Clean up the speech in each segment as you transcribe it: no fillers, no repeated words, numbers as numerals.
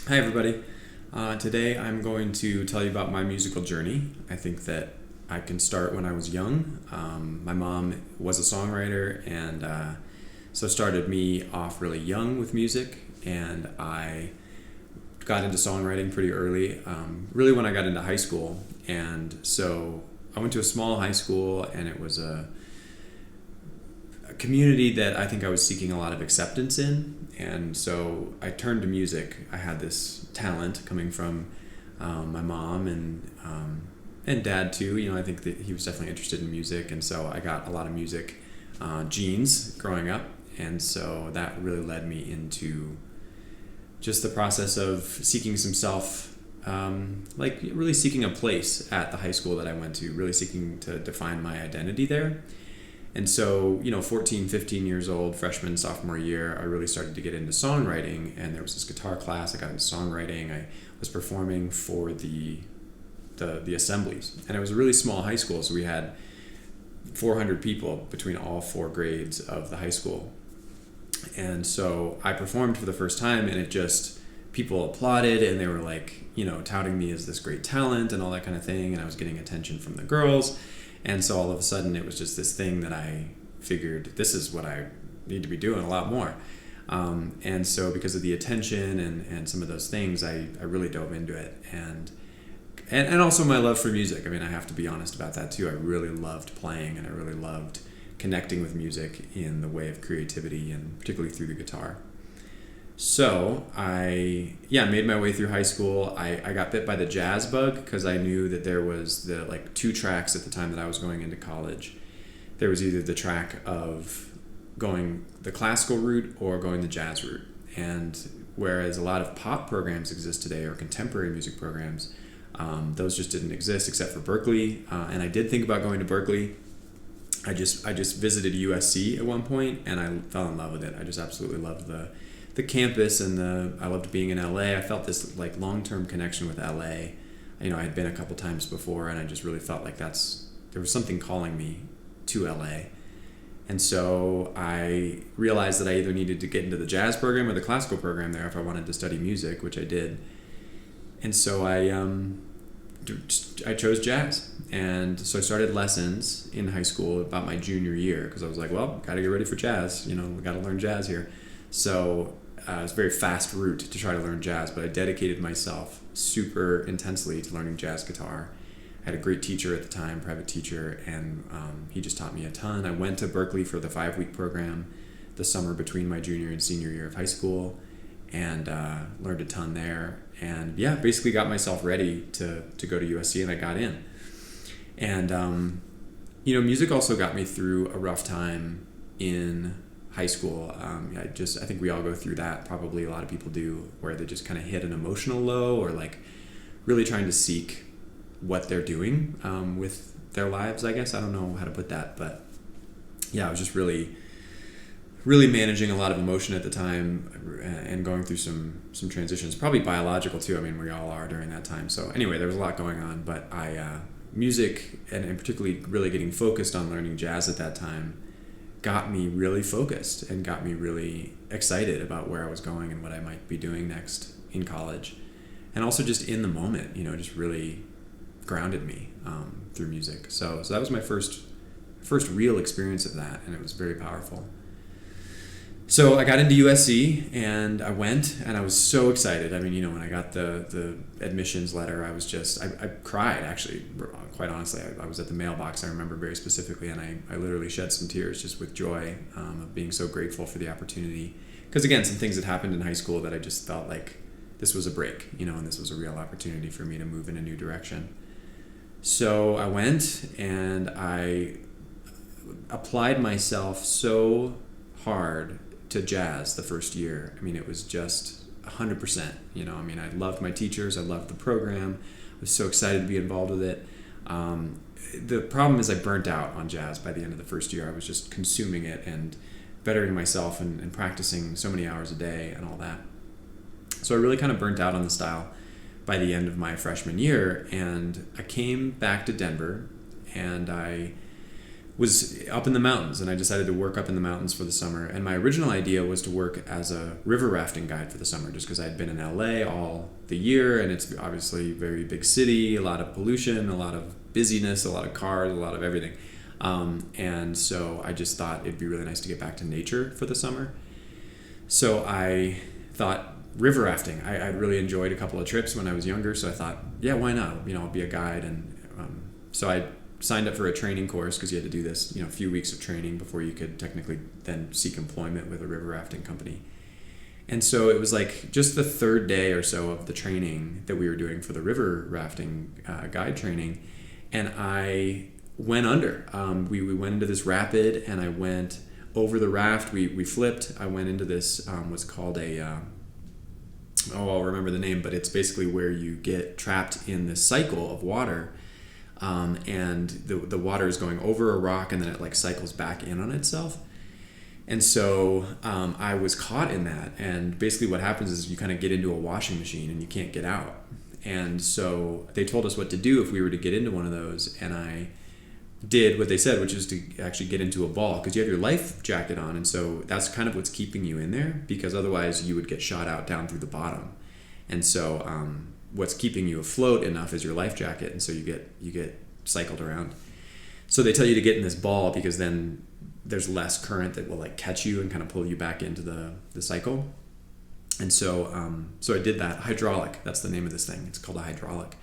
Hi, everybody. Today I'm going to tell you about my musical journey. I think that I can start when I was young. My mom was a songwriter, and so started me off really young with music, and I got into songwriting pretty early, really when I got into high school. And so I went to a small high school, and it was a community that I think I was seeking a lot of acceptance in. And so I turned to music. I had this talent coming from my mom and dad too. I think that he was definitely interested in music, and so I got a lot of music genes growing up, and so that really led me into just the process of seeking some self, like really seeking a place at the high school that I went to, really seeking to define my identity there. And so, 14, 15 years old, freshman, sophomore year, I really started to get into songwriting, and there was this guitar class. I got into songwriting. I was performing for the assemblies, and it was a really small high school, so we had 400 people between all four grades of the high school. And so I performed for the first time, and people applauded, and they were like, touting me as this great talent and all that kind of thing, and I was getting attention from the girls. And so all of a sudden it was just this thing that I figured, this is what I need to be doing a lot more. And so because of the attention and some of those things, I really dove into it. And also my love for music. I mean, I have to be honest about that too. I really loved playing, and I really loved connecting with music in the way of creativity, and particularly through the guitar. So I made my way through high school. I got bit by the jazz bug because I knew that there was the two tracks at the time that I was going into college. There was either the track of going the classical route or going the jazz route. And whereas a lot of pop programs exist today, or contemporary music programs, those just didn't exist except for Berklee. And I did think about going to Berklee. I just visited USC at one point, and I fell in love with it. I just absolutely loved the campus, and I loved being in LA. I felt this long-term connection with LA. I had been a couple times before, and I just really felt like there was something calling me to LA. And so I realized that I either needed to get into the jazz program or the classical program there if I wanted to study music, which I did. And so I chose jazz. And so I started lessons in high school about my junior year, because I was like, well, got to get ready for jazz. We got to learn jazz here. So it was a very fast route to try to learn jazz, but I dedicated myself super intensely to learning jazz guitar. I had a great teacher at the time, private teacher, and he just taught me a ton. I went to Berklee for the 5-week program the summer between my junior and senior year of high school, and learned a ton there. And basically got myself ready to go to USC, and I got in. And music also got me through a rough time in high school. I think we all go through that. Probably a lot of people do, where they just kind of hit an emotional low, or really trying to seek what they're doing with their lives. I guess I don't know how to put that, but I was just really managing a lot of emotion at the time, and going through some transitions, probably biological too. I mean, we all are during that time. So anyway, there was a lot going on, but music, and particularly really getting focused on learning jazz at that time, got me really focused and got me really excited about where I was going and what I might be doing next in college. And also just in the moment, just really grounded me through music. So that was my first real experience of that, and it was very powerful. So I got into USC, and I went, and I was so excited. I mean, when I got the admissions letter, I cried, actually, quite honestly. I was at the mailbox, I remember very specifically, and I literally shed some tears just with joy of being so grateful for the opportunity. Because again, some things had happened in high school that I just felt like this was a break, and this was a real opportunity for me to move in a new direction. So I went, and I applied myself so hard to jazz the first year. I mean, it was just 100%. I loved my teachers. I loved the program. I was so excited to be involved with it. The problem is I burnt out on jazz by the end of the first year. I was just consuming it and bettering myself and practicing so many hours a day and all that. So I really kind of burnt out on the style by the end of my freshman year, and I came back to Denver, and I was up in the mountains, and I decided to work up in the mountains for the summer. And my original idea was to work as a river rafting guide for the summer, just because I had been in LA all the year, and it's obviously a very big city, a lot of pollution, a lot of busyness, a lot of cars, a lot of everything. And so I just thought it'd be really nice to get back to nature for the summer. So I thought river rafting. I'd really enjoyed a couple of trips when I was younger, so I thought, yeah, why not? I'll be a guide. And so I signed up for a training course, because you had to do this, a few weeks of training before you could technically then seek employment with a river rafting company. And so it was like just the third day or so of the training that we were doing for the river rafting guide training, and I went under. We went into this rapid, and I went over the raft. We flipped. I went into this what's called a I'll remember the name, but it's basically where you get trapped in this cycle of water. And the water is going over a rock, and then it like cycles back in on itself. And so I was caught in that. And basically what happens is you kind of get into a washing machine and you can't get out. And so they told us what to do if we were to get into one of those. And I did what they said, which is to actually get into a ball, because you have your life jacket on. And so that's kind of what's keeping you in there, because otherwise you would get shot out down through the bottom. And so what's keeping you afloat enough is your life jacket, and so you get cycled around. So they tell you to get in this ball, because then there's less current that will like catch you and kind of pull you back into the cycle. And so I did that. Hydraulic, that's the name of this thing. It's called a hydraulic.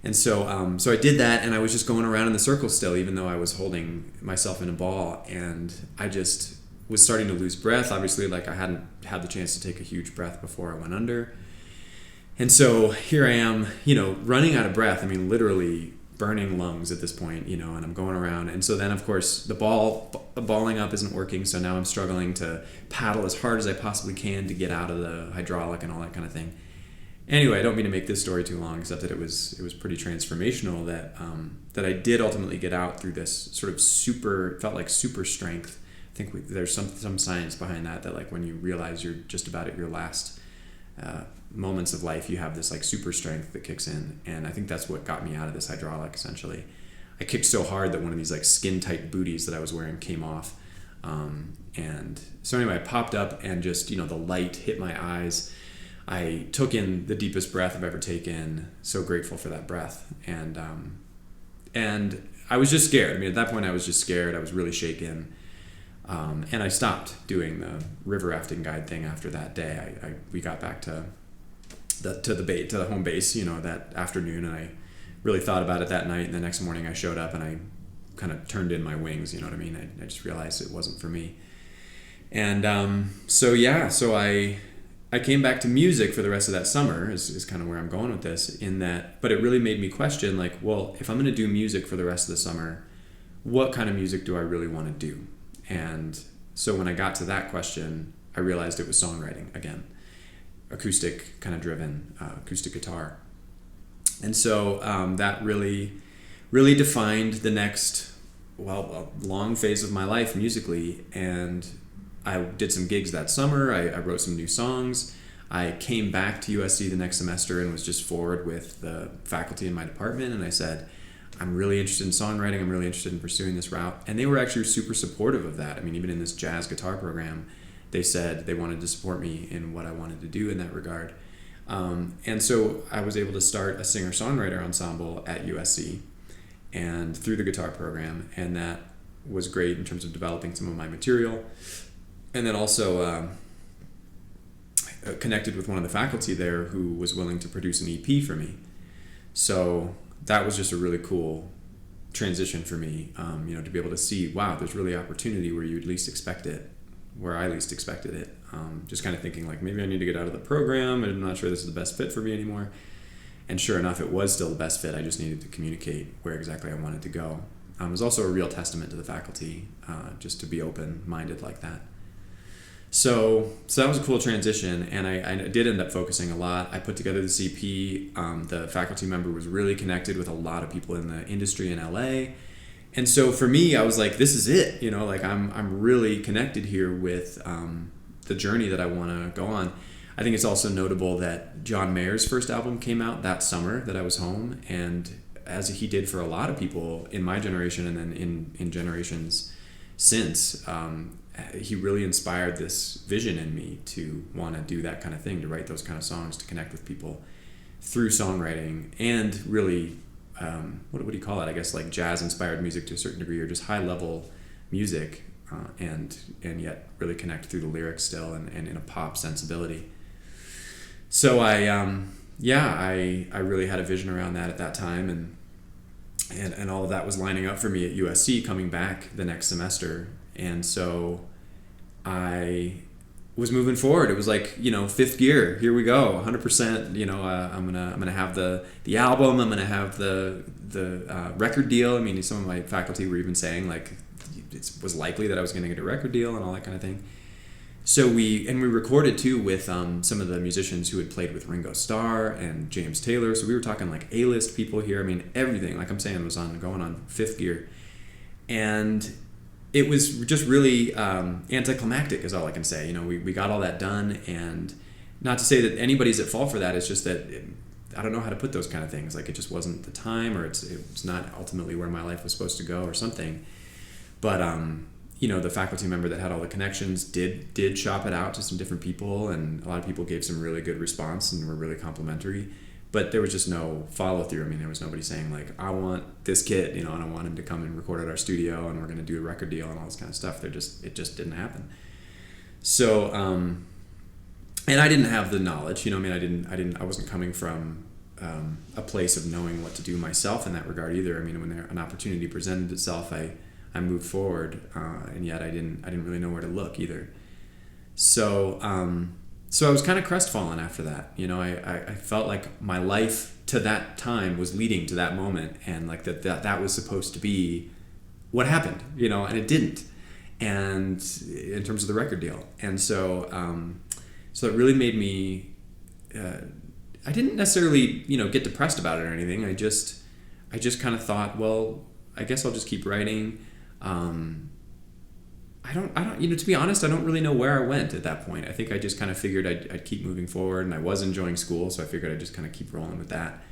And so so I did that, and I was just going around in the circle still, even though I was holding myself in a ball, and I just was starting to lose breath. Obviously, like I hadn't had the chance to take a huge breath before I went under. And so here I am, running out of breath. I mean, literally burning lungs at this point, and I'm going around. And so then, of course, the balling up isn't working. So now I'm struggling to paddle as hard as I possibly can to get out of the hydraulic and all that kind of thing. Anyway, I don't mean to make this story too long, except that it was pretty transformational that I did ultimately get out through this sort of felt like super strength. I think there's some science behind that like when you realize you're just about at your last moments of life, you have this like super strength that kicks in. And I think that's what got me out of this hydraulic, essentially. I kicked so hard that one of these like skin tight booties that I was wearing came off. And so anyway, I popped up, and just, the light hit my eyes. I took in the deepest breath I've ever taken. So grateful for that breath. And I was just scared. I mean, at that point I was just scared. I was really shaken. And I stopped doing the river rafting guide thing after that day. We got back to the home base, that afternoon, and I really thought about it that night. And the next morning I showed up, and I kind of turned in my wings. You know what I mean? I just realized it wasn't for me. And so I came back to music for the rest of that summer. Is kind of where I'm going with this. But it really made me question, like, well, if I'm going to do music for the rest of the summer, what kind of music do I really want to do? And so when I got to that question, I realized it was songwriting again, acoustic kind of driven, acoustic guitar. And so that really, really defined the next, a long phase of my life musically. And I did some gigs that summer. I wrote some new songs. I came back to USC the next semester and was just forward with the faculty in my department. And I said, I'm really interested in songwriting. I'm really interested in pursuing this route. And they were actually super supportive of that. I mean, even in this jazz guitar program, they said they wanted to support me in what I wanted to do in that regard. And so I was able to start a singer-songwriter ensemble at USC and through the guitar program. And that was great in terms of developing some of my material. And then also connected with one of the faculty there who was willing to produce an EP for me. So that was just a really cool transition for me, to be able to see, wow, there's really opportunity where you at least expect it, where I least expected it. Just kind of thinking like, maybe I need to get out of the program, and I'm not sure this is the best fit for me anymore. And sure enough, it was still the best fit. I just needed to communicate where exactly I wanted to go. It was also a real testament to the faculty, just to be open-minded like that. So that was a cool transition, and I did end up focusing a lot. I put together the CP. The faculty member was really connected with a lot of people in the industry in LA. And so for me, I was like, this is it. I'm really connected here with the journey that I want to go on. I think it's also notable that John Mayer's first album came out that summer that I was home, and as he did for a lot of people in my generation and then in generations since, he really inspired this vision in me to want to do that kind of thing, to write those kind of songs, to connect with people through songwriting, and really, what do you call it? I guess like jazz-inspired music to a certain degree, or just high-level music, and yet really connect through the lyrics still, and in a pop sensibility. So I really had a vision around that at that time, and all of that was lining up for me at USC coming back the next semester. And so I was moving forward. It was like, fifth gear, here we go, 100%. I'm gonna have the album. I'm gonna have the record deal. I mean, some of my faculty were even saying like it was likely that I was gonna get a record deal and all that kind of thing. So we recorded too with some of the musicians who had played with Ringo Starr and James Taylor. So we were talking like A-list people here. I mean, everything, like I'm saying, was going on fifth gear, and it was just really anticlimactic, is all I can say. We got all that done, and not to say that anybody's at fault for that. It's just that I don't know how to put those kind of things. Like it just wasn't the time, or it's not ultimately where my life was supposed to go, or something. But the faculty member that had all the connections did shop it out to some different people, and a lot of people gave some really good response and were really complimentary. But there was just no follow through. I mean, there was nobody saying like, I want this kid, and I want him to come and record at our studio, and we're going to do a record deal and all this kind of stuff. It just didn't happen. So, and I didn't have the knowledge, I wasn't coming from a place of knowing what to do myself in that regard either. I mean, when an opportunity presented itself, I moved forward, and yet I didn't really know where to look either. So I was kind of crestfallen after that. I felt like my life to that time was leading to that moment, and like that was supposed to be what happened, and it didn't. And in terms of the record deal, and so it really made me. I didn't necessarily get depressed about it or anything. I just kind of thought, well, I guess I'll just keep writing. I don't, to be honest, I don't really know where I went at that point. I think I just kind of figured I'd keep moving forward, and I was enjoying school, so I figured I'd just kind of keep rolling with that.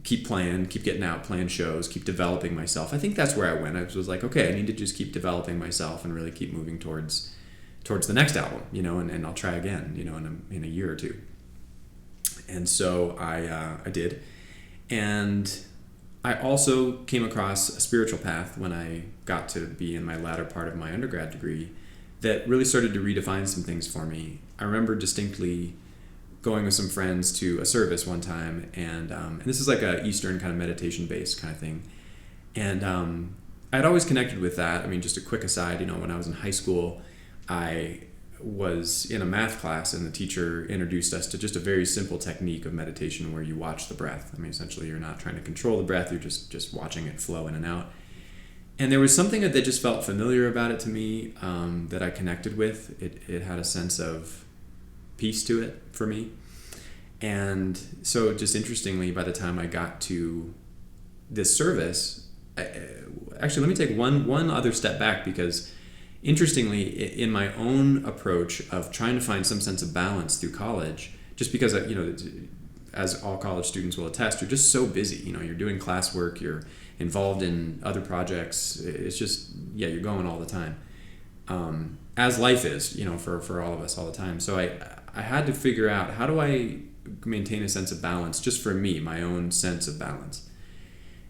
Keep playing, keep getting out, playing shows, keep developing myself. I think that's where I went. I was like, okay, I need to just keep developing myself and really keep moving towards the next album, and I'll try again, in a year or two. And so I did. And I also came across a spiritual path when I got to be in my latter part of my undergrad degree that really started to redefine some things for me. I remember distinctly going with some friends to a service one time, and this is like a Eastern kind of meditation-based kind of thing. And I'd always connected with that. I mean, just a quick aside, when I was in high school, I was in a math class, and the teacher introduced us to just a very simple technique of meditation where you watch the breath. I mean, essentially you're not trying to control the breath, you're just watching it flow in and out. And there was something that just felt familiar about it to me, that I connected with. It had a sense of peace to it for me. And so just interestingly, by the time I got to this service, actually let me take one other step back, because interestingly, in my own approach of trying to find some sense of balance through college, just because, as all college students will attest, you're just so busy. You're doing classwork, you're involved in other projects. It's just, you're going all the time. As life is, for all of us all the time. So I had to figure out, how do I maintain a sense of balance just for me, my own sense of balance?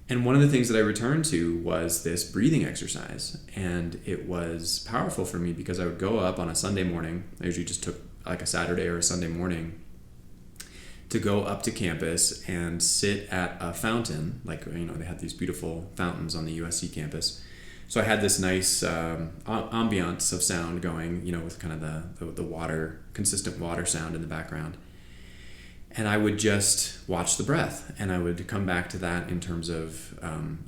And one of the things that I returned to was this breathing exercise. And it was powerful for me because I would go up on a Sunday morning. I usually just took like a Saturday or a Sunday morning to go up to campus and sit at a fountain. Like, they had these beautiful fountains on the USC campus. So I had this nice ambiance of sound going, with kind of the water, consistent water sound in the background. And I would just watch the breath, and I would come back to that in terms of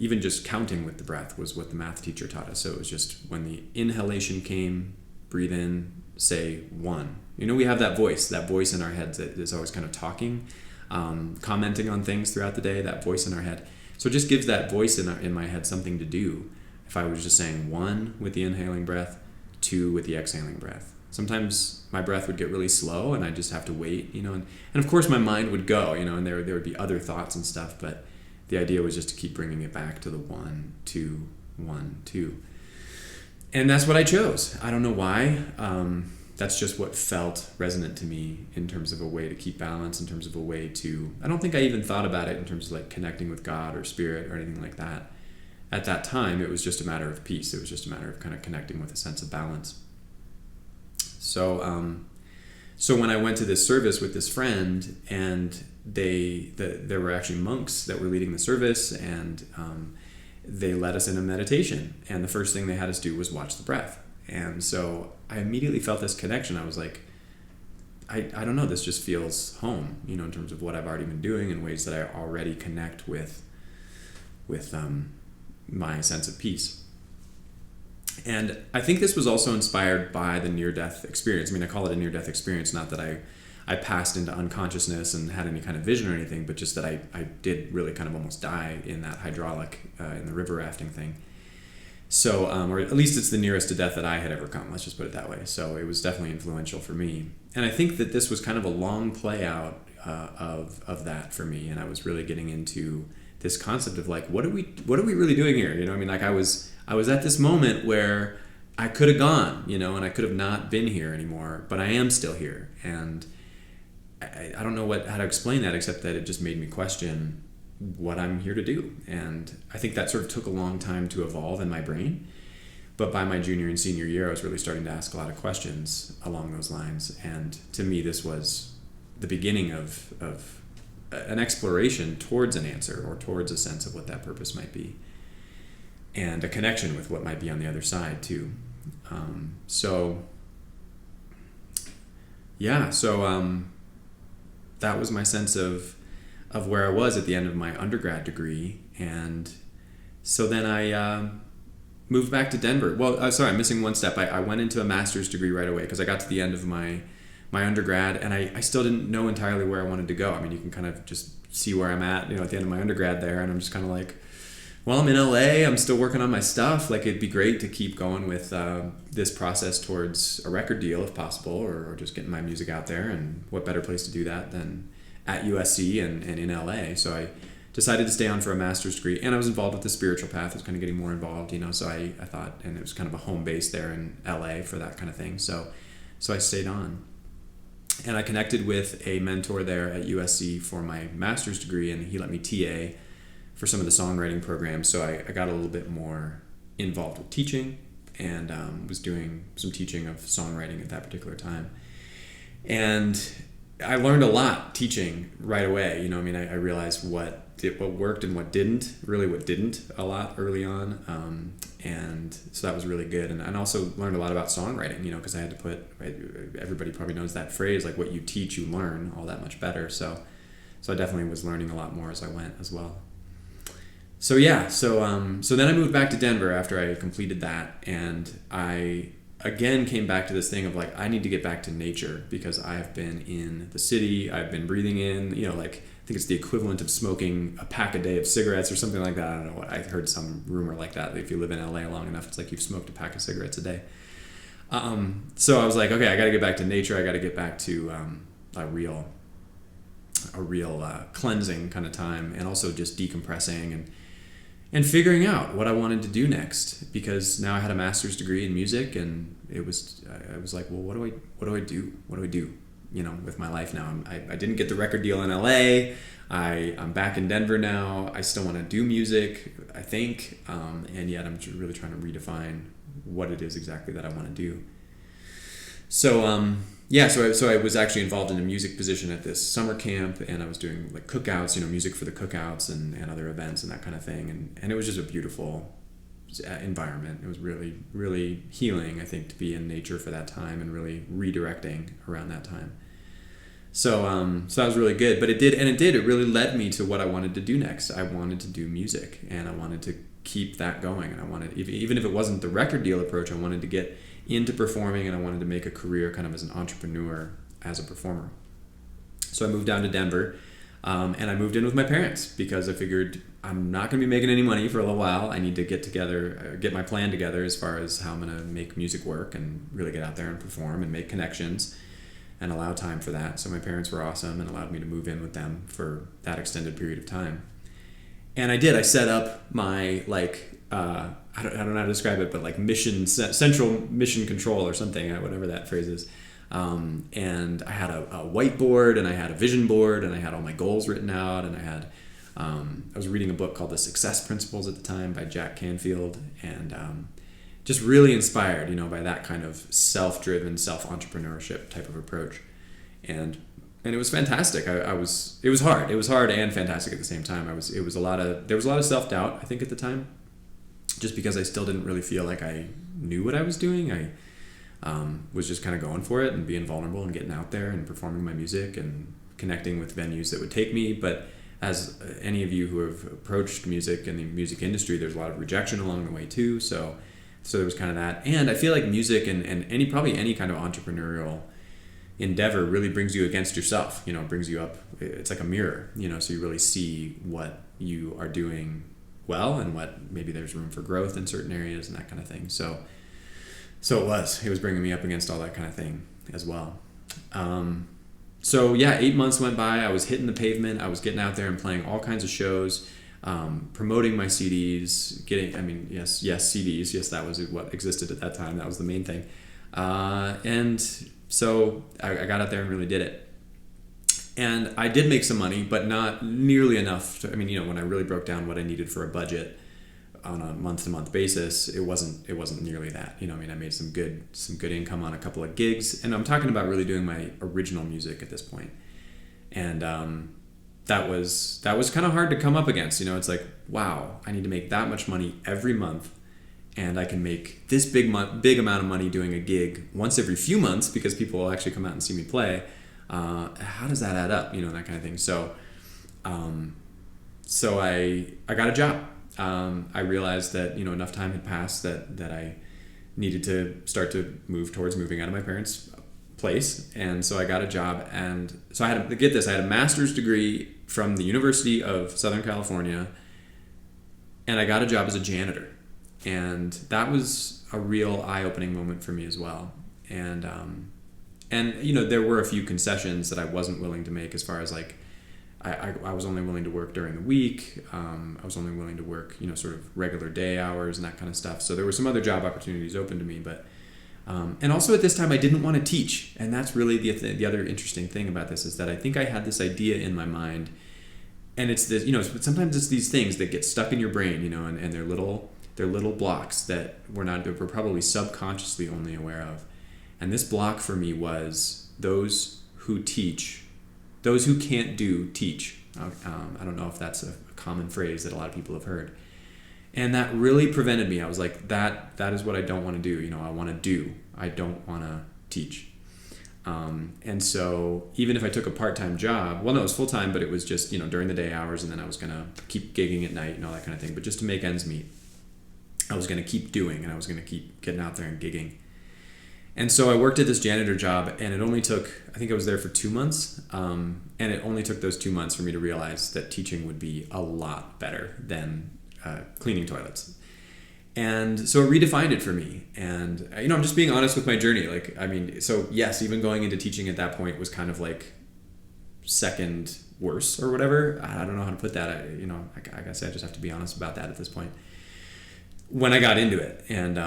even just counting with the breath was what the math teacher taught us. So it was just when the inhalation came, breathe in, say 1. We have that voice in our heads that is always kind of talking, commenting on things throughout the day, that voice in our head. So it just gives that voice in my head something to do. If I was just saying 1 with the inhaling breath, 2 with the exhaling breath. Sometimes my breath would get really slow, and I'd just have to wait, and of course my mind would go, and there would be other thoughts and stuff, but the idea was just to keep bringing it back to the 1, 2, 1, 2. And that's what I chose. I don't know why. That's just what felt resonant to me in terms of a way to keep balance, in terms of a way to, I don't think I even thought about it in terms of like connecting with God or spirit or anything like that. At that time, it was just a matter of peace. It was just a matter of kind of connecting with a sense of balance. So, so when I went to this service with this friend, and there were actually monks that were leading the service, and they led us in a meditation. And the first thing they had us do was watch the breath. And so I immediately felt this connection. I was like, I don't know, this just feels home, you know, in terms of what I've already been doing, in ways that I already connect with my sense of peace. And I think this was also inspired by the near-death experience. I mean, I call it a near-death experience, not that I passed into unconsciousness and had any kind of vision or anything, but just that I did really kind of almost die in that hydraulic, in the river rafting thing. So, or at least it's the nearest to death that I had ever come, let's just put it that way. So it was definitely influential for me. And I think that this was kind of a long play out of that for me. And I was really getting into this concept of like, what are we really doing here? You know, I mean, like I was at this moment where I could have gone, you know, and I could have not been here anymore, but I am still here. And I don't know how to explain that, except that it just made me question what I'm here to do. And I think that sort of took a long time to evolve in my brain. But by my junior and senior year, I was really starting to ask a lot of questions along those lines. And to me, this was the beginning of an exploration towards an answer, or towards a sense of what that purpose might be, and a connection with what might be on the other side too. That was my sense of where I was at the end of my undergrad degree. And so then I moved back to Denver. Well, sorry, I'm missing one step. I went into a master's degree right away, because I got to the end of my undergrad, and I still didn't know entirely where I wanted to go. I mean, you can kind of just see where I'm at, you know, at the end of my undergrad there, and I'm just kind of like, well, I'm in LA, I'm still working on my stuff. Like, it'd be great to keep going with this process towards a record deal if possible, or just getting my music out there. And what better place to do that than at USC and in LA. So I decided to stay on for a master's degree, and I was involved with the spiritual path. I was kind of getting more involved, you know, so I thought, and it was kind of a home base there in LA for that kind of thing. So I stayed on. And I connected with a mentor there at USC for my master's degree, and he let me TA for some of the songwriting programs. So I got a little bit more involved with teaching, and was doing some teaching of songwriting at that particular time. And I learned a lot teaching right away. You know, I mean, I realized what worked and what didn't a lot early on. And so that was really good. And I also learned a lot about songwriting, you know, because I had to put, everybody probably knows that phrase, like what you teach, you learn all that much better. So I definitely was learning a lot more as I went as well. So yeah, so then I moved back to Denver after I completed that, and I again came back to this thing of like, I need to get back to nature, because I've been in the city, I've been breathing in, you know, like I think it's the equivalent of smoking a pack a day of cigarettes or something like that. I don't know what, I heard some rumor like that. If you live in LA long enough, it's like you've smoked a pack of cigarettes a day. So I was like, okay, I got to get back to nature. I got to get back to a real cleansing kind of time, and also just decompressing and figuring out what I wanted to do next, because now I had a master's degree in music, and I was like, well, what do I do, you know, with my life now? I didn't get the record deal in LA. I'm back in Denver now. I still want to do music, I think, and yet I'm really trying to redefine what it is exactly that I want to do. So so I was actually involved in a music position at this summer camp, and I was doing like cookouts, you know, music for the cookouts and other events and that kind of thing. And it was just a beautiful environment. It was really, really healing, I think, to be in nature for that time, and really redirecting around that time. So that was really good. But it really led me to what I wanted to do next. I wanted to do music, and I wanted to keep that going. And I wanted, even if it wasn't the record deal approach, I wanted to get into performing, and I wanted to make a career kind of as an entrepreneur, as a performer. So I moved down to Denver, and I moved in with my parents, because I figured I'm not going to be making any money for a little while. I need to get my plan together as far as how I'm going to make music work and really get out there and perform and make connections and allow time for that. So my parents were awesome and allowed me to move in with them for that extended period of time. And I did. I set up my I don't know how to describe it, but like central mission control or something, whatever that phrase is. And I had a whiteboard, and I had a vision board, and I had all my goals written out, and I was reading a book called The Success Principles at the time by Jack Canfield, and just really inspired, by that kind of self-driven, self-entrepreneurship type of approach. And it was fantastic. It was hard. It was hard and fantastic at the same time. There was a lot of self-doubt, I think, at the time, just because I still didn't really feel like I knew what I was doing. I was just kind of going for it and being vulnerable and getting out there and performing my music and connecting with venues that would take me. But as any of you who have approached music and the music industry, there's a lot of rejection along the way too. So there was kind of that. And I feel like music and probably any kind of entrepreneurial endeavor really brings you against yourself, brings you up. It's like a mirror, so you really see what you are doing well and what maybe there's room for growth in certain areas and that kind of thing. So it was bringing me up against all that kind of thing as well. 8 months went by. I was hitting the pavement. I was getting out there and playing all kinds of shows, promoting my CDs, CDs. Yes, that was what existed at that time. That was the main thing. And so I got out there and really did it. And I did make some money, but not nearly enough when I really broke down what I needed for a budget on a month-to-month basis, it wasn't nearly that. I made some good income on a couple of gigs, and I'm talking about really doing my original music at this point. And that was kind of hard to come up against. It's like, wow, I need to make that much money every month, and I can make this big amount of money doing a gig once every few months because people will actually come out and see me play. How does that add up? That kind of thing. So I got a job. I realized that enough time had passed that I needed to start to move towards moving out of my parents' place, and so I got a job. And so I had a master's degree from the University of Southern California, and I got a job as a janitor, and that was a real eye-opening moment for me as well. And there were a few concessions that I wasn't willing to make, as far as like I was only willing to work during the week. I was only willing to work, sort of regular day hours and that kind of stuff. So there were some other job opportunities open to me, but and also at this time I didn't want to teach. And that's really the other interesting thing about this, is that I think I had this idea in my mind, and it's this, sometimes it's these things that get stuck in your brain, and they're little blocks that we're probably subconsciously only aware of. And this block for me was those who teach. Those who can't teach. I don't know if that's a common phrase that a lot of people have heard. And that really prevented me. I was like, that is what I don't want to do. I want to do. I don't want to teach. And so even if I took a part-time job, well, no, it was full-time, but it was just, during the day hours, and then I was going to keep gigging at night and all that kind of thing. But just to make ends meet, I was going to keep doing, and I was going to keep getting out there and gigging. And so I worked at this janitor job, and it only took, I think I was there for 2 months, and it only took those 2 months for me to realize that teaching would be a lot better than cleaning toilets. And so it redefined it for me. And, I'm just being honest with my journey. So yes, even going into teaching at that point was kind of like second worse or whatever. I don't know how to put that. I guess I just have to be honest about that at this point. When I got into it, and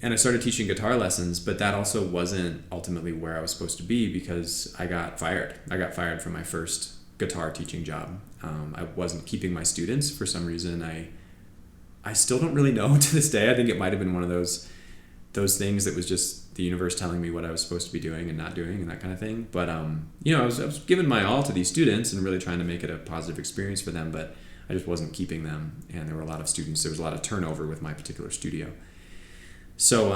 I started teaching guitar lessons, but that also wasn't ultimately where I was supposed to be, because I got fired. I got fired from my first guitar teaching job. I wasn't keeping my students for some reason. I still don't really know to this day. I think it might have been one of those things that was just the universe telling me what I was supposed to be doing and not doing and that kind of thing. But I was giving my all to these students and really trying to make it a positive experience for them, but I just wasn't keeping them, and there were a lot of students. There was a lot of turnover with my particular studio. So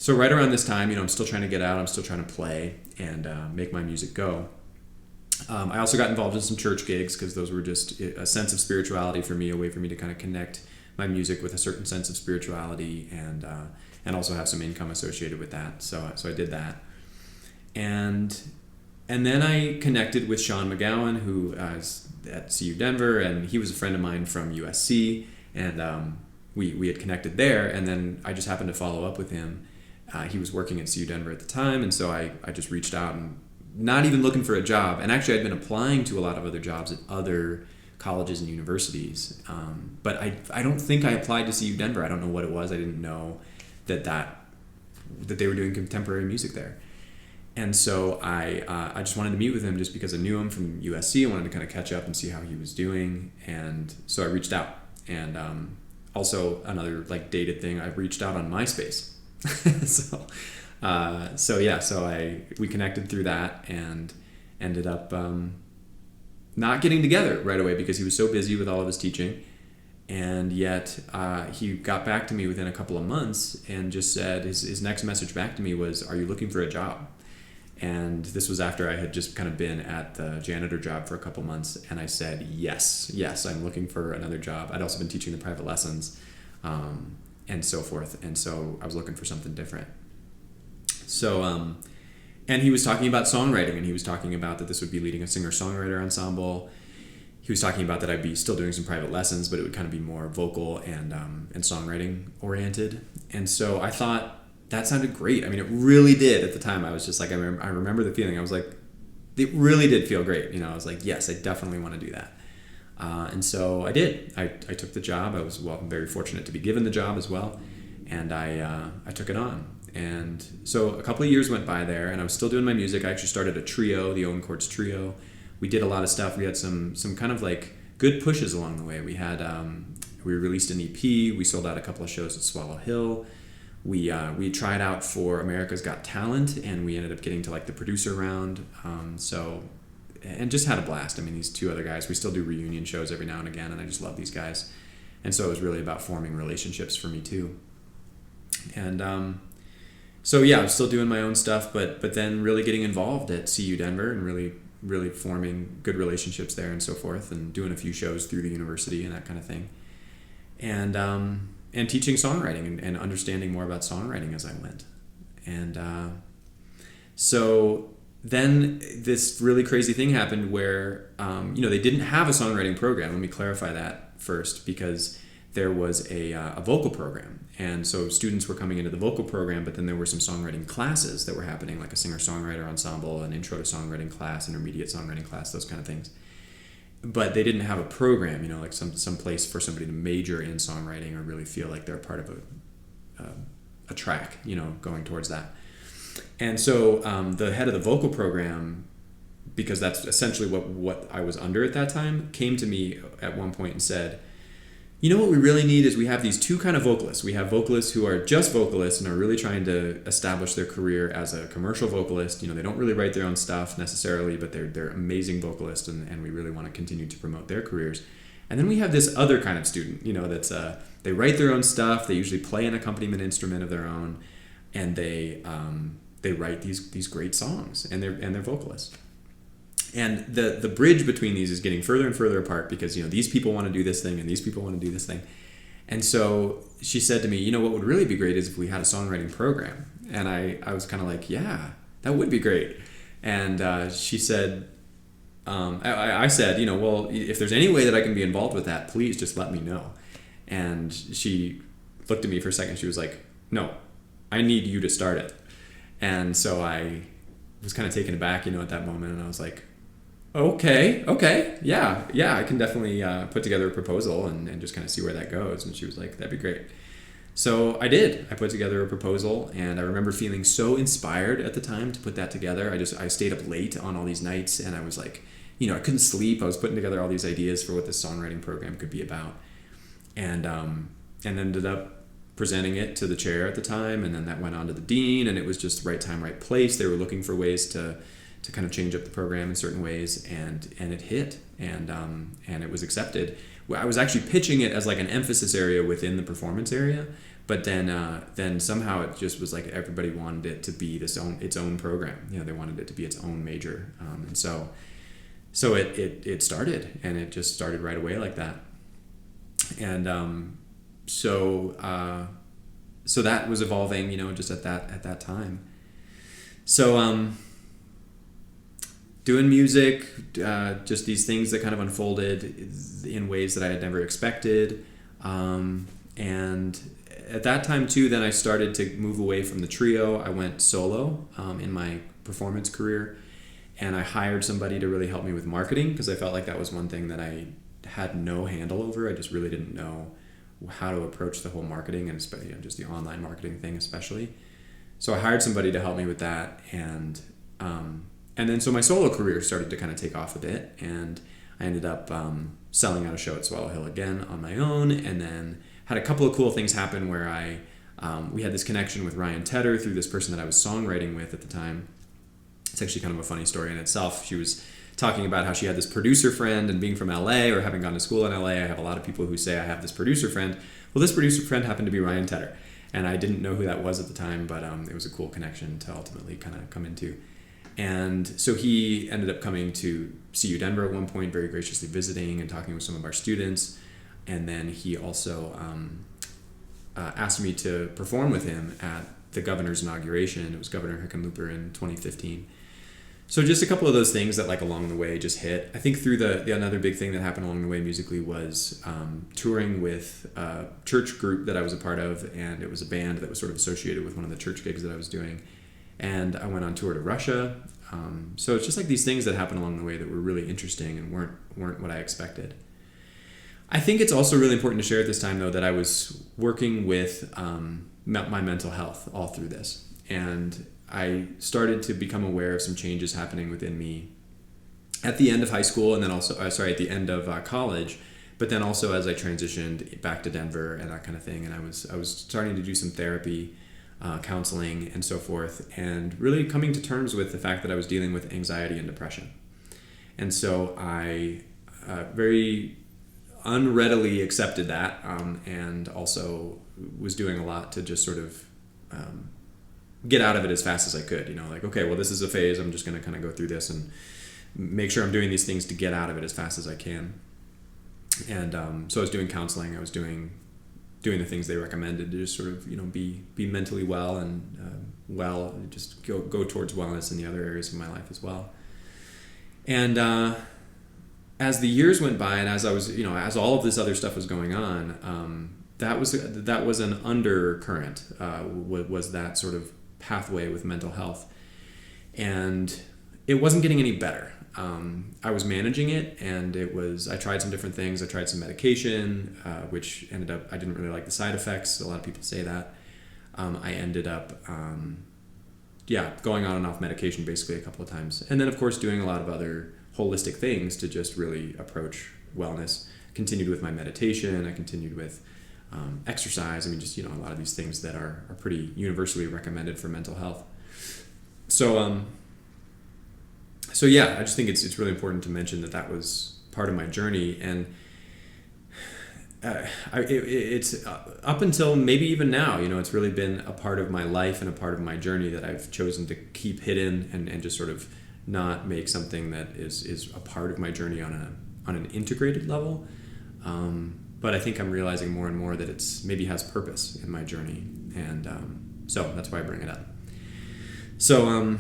right around this time, I'm still trying to get out. I'm still trying to play and make my music go. I also got involved in some church gigs, because those were just a sense of spirituality for me, a way for me to kind of connect my music with a certain sense of spirituality, and also have some income associated with that. So I did that, and then I connected with Sean McGowan, who is at CU Denver, and he was a friend of mine from USC, and we had connected there, and then I just happened to follow up with him. He was working at CU Denver at the time, and so I just reached out, and not even looking for a job, and actually I'd been applying to a lot of other jobs at other colleges and universities. But I don't think I applied to CU Denver. I don't know what it was. I didn't know that they were doing contemporary music there. And so I just wanted to meet with him just because I knew him from USC. I wanted to kind of catch up and see how he was doing. And so I reached out. And also another like dated thing, I reached out on MySpace. We connected through that and ended up not getting together right away because he was so busy with all of his teaching. And yet he got back to me within a couple of months and just said, his next message back to me was, "Are you looking for a job?" And this was after I had just kind of been at the janitor job for a couple months. And I said, yes, I'm looking for another job. I'd also been teaching the private lessons and so forth. And so I was looking for something different. So, and he was talking about songwriting, and he was talking about that this would be leading a singer-songwriter ensemble. He was talking about that I'd be still doing some private lessons, but it would kind of be more vocal and songwriting oriented. And so I thought, that sounded great. I mean, it really did at the time. I was just like, I remember the feeling. I was like, it really did feel great. I was like, yes, I definitely want to do that. And so I did. I took the job. I was very fortunate to be given the job as well. And I took it on. And so a couple of years went by there, and I was still doing my music. I actually started a trio, the Owen Kortz trio. We did a lot of stuff. We had some kind of like good pushes along the way. We had we released an EP. We sold out a couple of shows at Swallow Hill. We tried out for America's Got Talent, and we ended up getting to like the producer round. And just had a blast. I mean, these two other guys, we still do reunion shows every now and again, and I just love these guys. And so it was really about forming relationships for me too. And I was still doing my own stuff, but then really getting involved at CU Denver and really forming good relationships there and so forth, and doing a few shows through the university and that kind of thing. And teaching songwriting and understanding more about songwriting as I went. And so then this really crazy thing happened where, they didn't have a songwriting program. Let me clarify that first, because there was a vocal program. And so students were coming into the vocal program, but then there were some songwriting classes that were happening, like a singer-songwriter ensemble, an intro to songwriting class, intermediate songwriting class, those kind of things. But they didn't have a program, like some place for somebody to major in songwriting or really feel like they're part of a track, going towards that. And so the head of the vocal program, because that's essentially what I was under at that time, came to me at one point and said, what we really need is we have these two kind of vocalists. We have vocalists who are just vocalists and are really trying to establish their career as a commercial vocalist. They don't really write their own stuff necessarily, but they're amazing vocalists, and we really want to continue to promote their careers. And then we have this other kind of student, that's they write their own stuff. They usually play an accompaniment instrument of their own, and they write these great songs, and they're vocalists. And the bridge between these is getting further and further apart because, these people want to do this thing and these people want to do this thing. And so she said to me, what would really be great is if we had a songwriting program. And I was kind of like, yeah, that would be great. And she said, I said, well, if there's any way that I can be involved with that, please just let me know. And she looked at me for a second. She was like, no, I need you to start it. And so I was kind of taken aback, at that moment. And I was like, okay, yeah, I can definitely put together a proposal and just kind of see where that goes. And she was like, that'd be great. So I did. I put together a proposal, and I remember feeling so inspired at the time to put that together. I stayed up late on all these nights, and I was like, I couldn't sleep. I was putting together all these ideas for what this songwriting program could be about, and ended up presenting it to the chair at the time, and then that went on to the dean, and it was just right time, right place. They were looking for ways to kind of change up the program in certain ways, and it hit, and it was accepted. I was actually pitching it as like an emphasis area within the performance area, but then somehow it just was like everybody wanted it to be its own program. They wanted it to be its own major, and so it started, and it just started right away like that, and so that was evolving, just at that time. So doing music, just these things that kind of unfolded in ways that I had never expected. And at that time too, then I started to move away from the trio. I went solo in my performance career, and I hired somebody to really help me with marketing, because I felt like that was one thing that I had no handle over. I just really didn't know how to approach the whole marketing, and especially just the online marketing thing especially. So I hired somebody to help me with that, and then so my solo career started to kind of take off a bit, and I ended up selling out a show at Swallow Hill again on my own, and then had a couple of cool things happen where we had this connection with Ryan Tedder through this person that I was songwriting with at the time. It's actually kind of a funny story in itself. She was talking about how she had this producer friend, and being from LA or having gone to school in LA, I have a lot of people who say I have this producer friend. Well, this producer friend happened to be Ryan Tedder, and I didn't know who that was at the time, but it was a cool connection to ultimately kind of come into. And so he ended up coming to CU Denver at one point, very graciously visiting and talking with some of our students. And then he also asked me to perform with him at the governor's inauguration. It was Governor Hickenlooper in 2015. So just a couple of those things that like along the way just hit. I think through the another big thing that happened along the way musically was touring with a church group that I was a part of, and it was a band that was sort of associated with one of the church gigs that I was doing. And I went on tour to Russia. So it's just like these things that happened along the way that were really interesting and weren't what I expected. I think it's also really important to share at this time, though, that I was working with my mental health all through this. And I started to become aware of some changes happening within me at the end of high school, and then also, at the end of college, but then also as I transitioned back to Denver and that kind of thing. And I was starting to do some therapy, counseling and so forth, and really coming to terms with the fact that I was dealing with anxiety and depression. And so I very unreadily accepted that, and also was doing a lot to just sort of get out of it as fast as I could. Like, okay, well, this is a phase. I'm just going to kind of go through this and make sure I'm doing these things to get out of it as fast as I can. And so I was doing counseling. I was doing the things they recommended to just sort of be mentally well and just go towards wellness in the other areas of my life as well. And as the years went by, and as I was as all of this other stuff was going on, that was an undercurrent, was that sort of pathway with mental health, and it wasn't getting any better. I was managing it, and I tried some different things. I tried some medication, which ended up, I didn't really like the side effects. A lot of people say that. I ended up, going on and off medication basically a couple of times. And then, of course, doing a lot of other holistic things to just really approach wellness. Continued with my meditation. I continued with exercise. I mean, just, a lot of these things that are pretty universally recommended for mental health. So yeah, I just think it's really important to mention that was part of my journey, and it's up until maybe even now, it's really been a part of my life and a part of my journey that I've chosen to keep hidden and just sort of not make something that is a part of my journey on an integrated level. But I think I'm realizing more and more that it's maybe has purpose in my journey, and so that's why I bring it up. So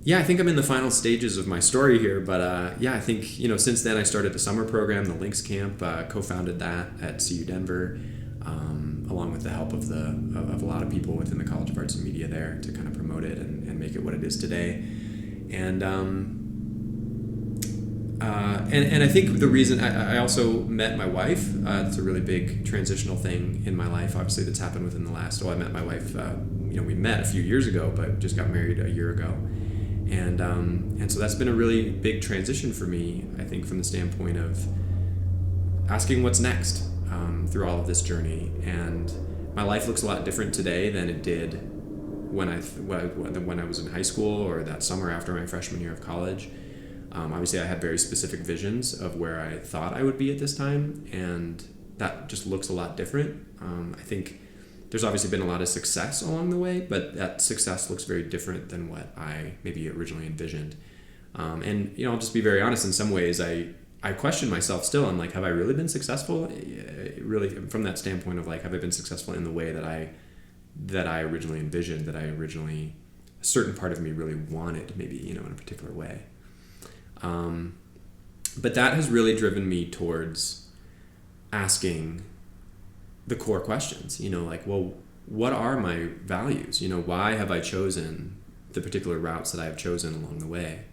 I think I'm in the final stages of my story here, but I think since then I started the summer program, the Links Camp, co-founded that at CU Denver, along with the help of a lot of people within the College of Arts and Media there to kind of promote it and make it what it is today. And I think the reason I also met my wife, it's a really big transitional thing in my life, obviously, that's happened within the last, I met my wife, we met a few years ago, but just got married a year ago. And so that's been a really big transition for me, I think, from the standpoint of asking what's next through all of this journey. And my life looks a lot different today than it did when I was in high school or that summer after my freshman year of college. Obviously, I had very specific visions of where I thought I would be at this time, and that just looks a lot different. I think there's obviously been a lot of success along the way, but that success looks very different than what I maybe originally envisioned. And I'll just be very honest, in some ways I question myself still. I'm like, have I really been successful? Really, from that standpoint of like, have I been successful in the way that I originally envisioned, that I originally, a certain part of me really wanted, maybe, in a particular way. But that has really driven me towards asking the core questions, like, well, what are my values? Why have I chosen the particular routes that I have chosen along the way?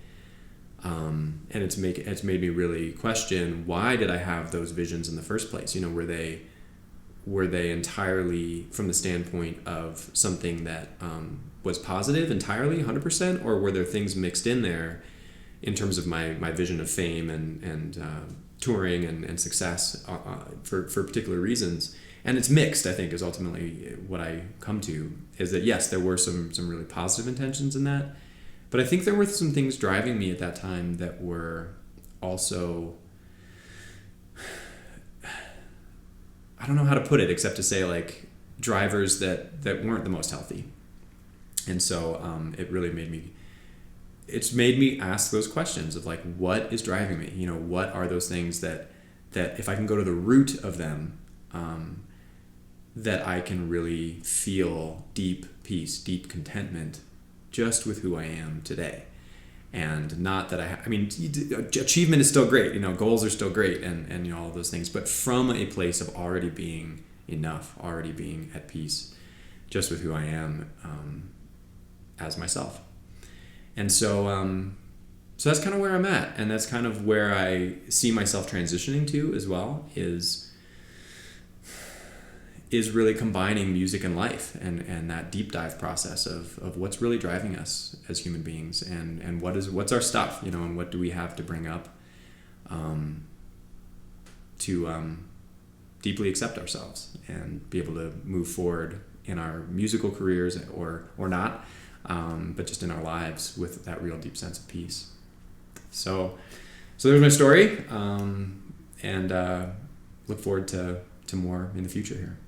And it's made me really question, why did I have those visions in the first place? Were they entirely from the standpoint of something that was positive entirely 100%, or were there things mixed in there in terms of my vision of fame and touring and success for particular reasons? And it's mixed, I think, is ultimately what I come to, is that yes, there were some really positive intentions in that, but I think there were some things driving me at that time that were also, I don't know how to put it except to say, like, drivers that weren't the most healthy. And so it's made me ask those questions of, like, what is driving me? What are those things that if I can go to the root of them, that I can really feel deep peace, deep contentment just with who I am today. And not that achievement is still great, goals are still great, and all of those things, but from a place of already being enough, already being at peace just with who I am, as myself. And so that's kind of where I'm at, and that's kind of where I see myself transitioning to as well, is really combining music and life, and that deep dive process of what's really driving us as human beings, and what's our stuff, and what do we have to bring up to deeply accept ourselves and be able to move forward in our musical careers or not, but just in our lives with that real deep sense of peace. So there's my story, and look forward to more in the future here.